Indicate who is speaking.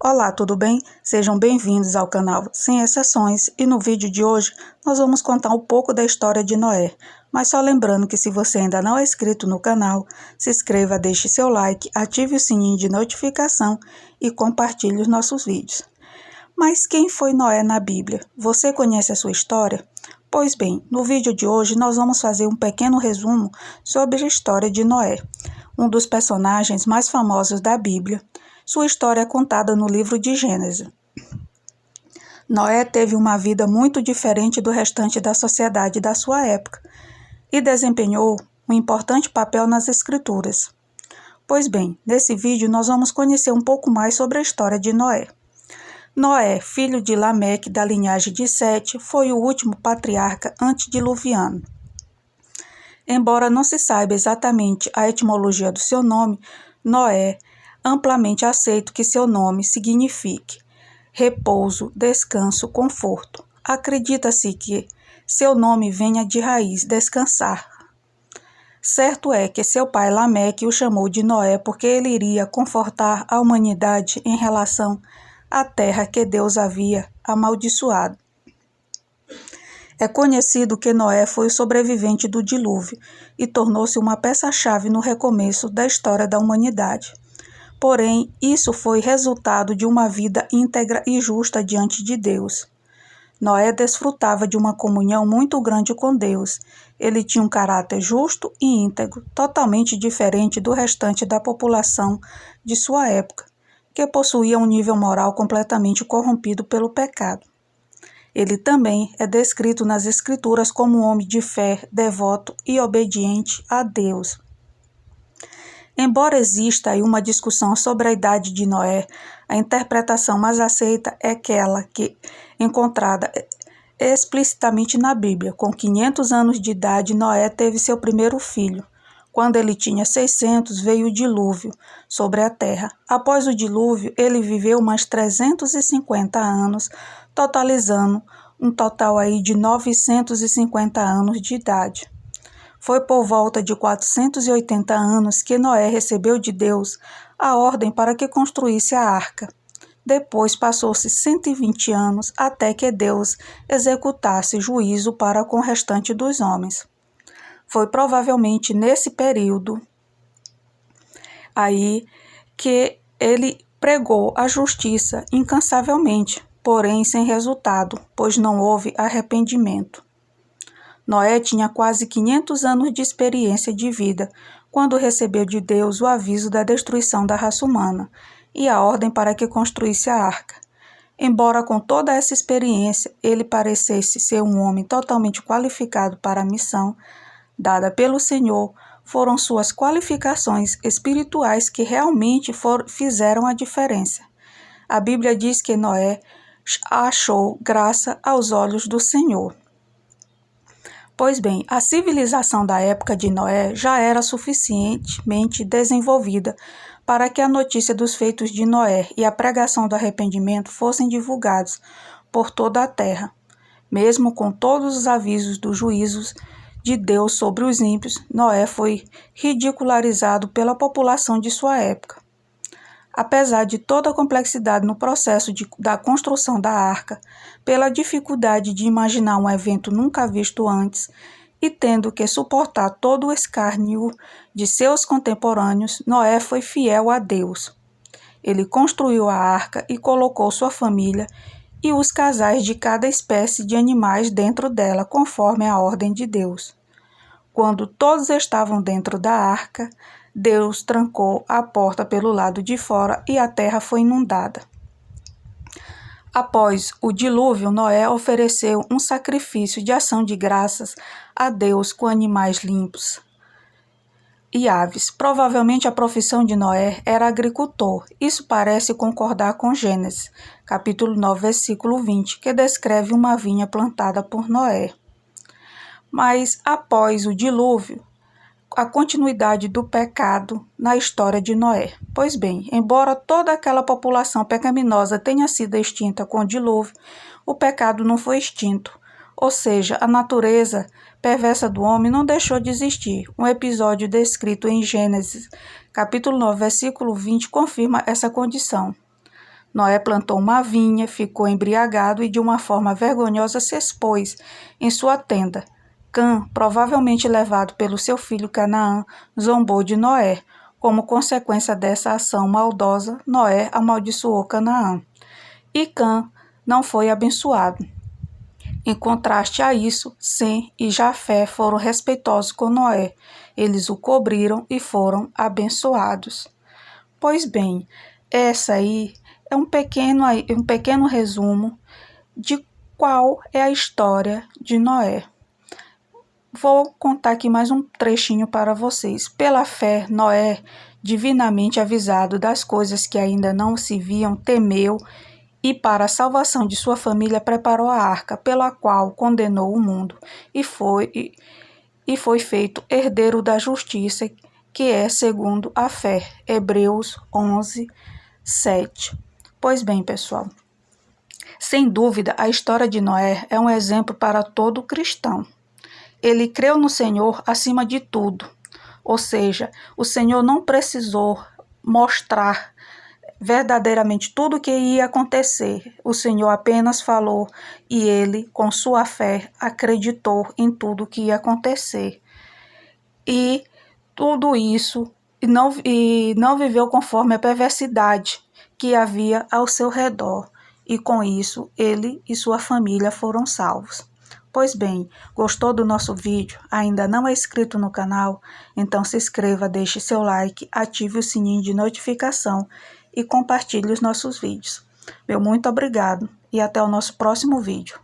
Speaker 1: Olá, tudo bem? Sejam bem-vindos ao canal Sem Exceções e no vídeo de hoje nós vamos contar um pouco da história de Noé. Mas só lembrando que se você ainda não é inscrito no canal, se inscreva, deixe seu like, ative o sininho de notificação e compartilhe os nossos vídeos. Mas quem foi Noé na Bíblia? Você conhece a sua história? Pois bem, no vídeo de hoje nós vamos fazer um pequeno resumo sobre a história de Noé, um dos personagens mais famosos da Bíblia. Sua história é contada no livro de Gênesis. Noé teve uma vida muito diferente do restante da sociedade da sua época e desempenhou um importante papel nas Escrituras. Pois bem, nesse vídeo nós vamos conhecer um pouco mais sobre a história de Noé. Noé, filho de Lameque, da linhagem de Sete, foi o último patriarca antediluviano. Embora não se saiba exatamente a etimologia do seu nome, Noé amplamente aceito que seu nome signifique repouso, descanso, conforto. Acredita-se que seu nome venha de raiz descansar. Certo é que seu pai Lameque o chamou de Noé porque ele iria confortar a humanidade em relação à terra que Deus havia amaldiçoado. É conhecido que Noé foi o sobrevivente do dilúvio e tornou-se uma peça-chave no recomeço da história da humanidade. Porém, isso foi resultado de uma vida íntegra e justa diante de Deus. Noé desfrutava de uma comunhão muito grande com Deus. Ele tinha um caráter justo e íntegro, totalmente diferente do restante da população de sua época, que possuía um nível moral completamente corrompido pelo pecado. Ele também é descrito nas Escrituras como um homem de fé, devoto e obediente a Deus. Embora exista aí uma discussão sobre a idade de Noé, a interpretação mais aceita é aquela que encontrada explicitamente na Bíblia. Com 500 anos de idade, Noé teve seu primeiro filho. Quando ele tinha 600, veio o dilúvio sobre a terra. Após o dilúvio, ele viveu mais 350 anos, totalizando um total aí de 950 anos de idade. Foi por volta de 480 anos que Noé recebeu de Deus a ordem para que construísse a arca. Depois passou-se 120 anos até que Deus executasse juízo para com o restante dos homens. Foi provavelmente nesse período aí que ele pregou a justiça incansavelmente, porém sem resultado, pois não houve arrependimento. Noé tinha quase 500 anos de experiência de vida quando recebeu de Deus o aviso da destruição da raça humana e a ordem para que construísse a arca. Embora com toda essa experiência ele parecesse ser um homem totalmente qualificado para a missão dada pelo Senhor, foram suas qualificações espirituais que realmente fizeram a diferença. A Bíblia diz que Noé achou graça aos olhos do Senhor. Pois bem, a civilização da época de Noé já era suficientemente desenvolvida para que a notícia dos feitos de Noé e a pregação do arrependimento fossem divulgados por toda a terra. Mesmo com todos os avisos dos juízos de Deus sobre os ímpios, Noé foi ridicularizado pela população de sua época. Apesar de toda a complexidade no processo da construção da arca, pela dificuldade de imaginar um evento nunca visto antes e tendo que suportar todo o escárnio de seus contemporâneos, Noé foi fiel a Deus. Ele construiu a arca e colocou sua família e os casais de cada espécie de animais dentro dela, conforme a ordem de Deus. Quando todos estavam dentro da arca, Deus trancou a porta pelo lado de fora e a terra foi inundada. Após o dilúvio, Noé ofereceu um sacrifício de ação de graças a Deus com animais limpos e aves. Provavelmente a profissão de Noé era agricultor. Isso parece concordar com Gênesis, capítulo 9, versículo 20, que descreve uma vinha plantada por Noé. Mas após o dilúvio, a continuidade do pecado na história de Noé. Pois bem, embora toda aquela população pecaminosa tenha sido extinta com o dilúvio, o pecado não foi extinto, ou seja, a natureza perversa do homem não deixou de existir. Um episódio descrito em Gênesis, capítulo 9, versículo 20, confirma essa condição. Noé plantou uma vinha, ficou embriagado e de uma forma vergonhosa se expôs em sua tenda. Cã, provavelmente levado pelo seu filho Canaã, zombou de Noé. Como consequência dessa ação maldosa, Noé amaldiçoou Canaã. E Cã não foi abençoado. Em contraste a isso, Sem e Jafé foram respeitosos com Noé. Eles o cobriram e foram abençoados. Pois bem, essa aí é um pequeno resumo de qual é a história de Noé. Vou contar aqui mais um trechinho para vocês. Pela fé, Noé, divinamente avisado das coisas que ainda não se viam, temeu e para a salvação de sua família preparou a arca, pela qual condenou o mundo, e foi feito herdeiro da justiça, que é segundo a fé. Hebreus 11, 7. Pois bem, pessoal, sem dúvida, a história de Noé é um exemplo para todo cristão. Ele creu no Senhor acima de tudo, ou seja, o Senhor não precisou mostrar verdadeiramente tudo o que ia acontecer. O Senhor apenas falou e ele, com sua fé, acreditou em tudo que ia acontecer. E tudo isso, e não viveu conforme a perversidade que havia ao seu redor. E com isso, ele e sua família foram salvos. Pois bem, gostou do nosso vídeo? Ainda não é inscrito no canal? Então se inscreva, deixe seu like, ative o sininho de notificação e compartilhe os nossos vídeos. Meu muito obrigado e até o nosso próximo vídeo.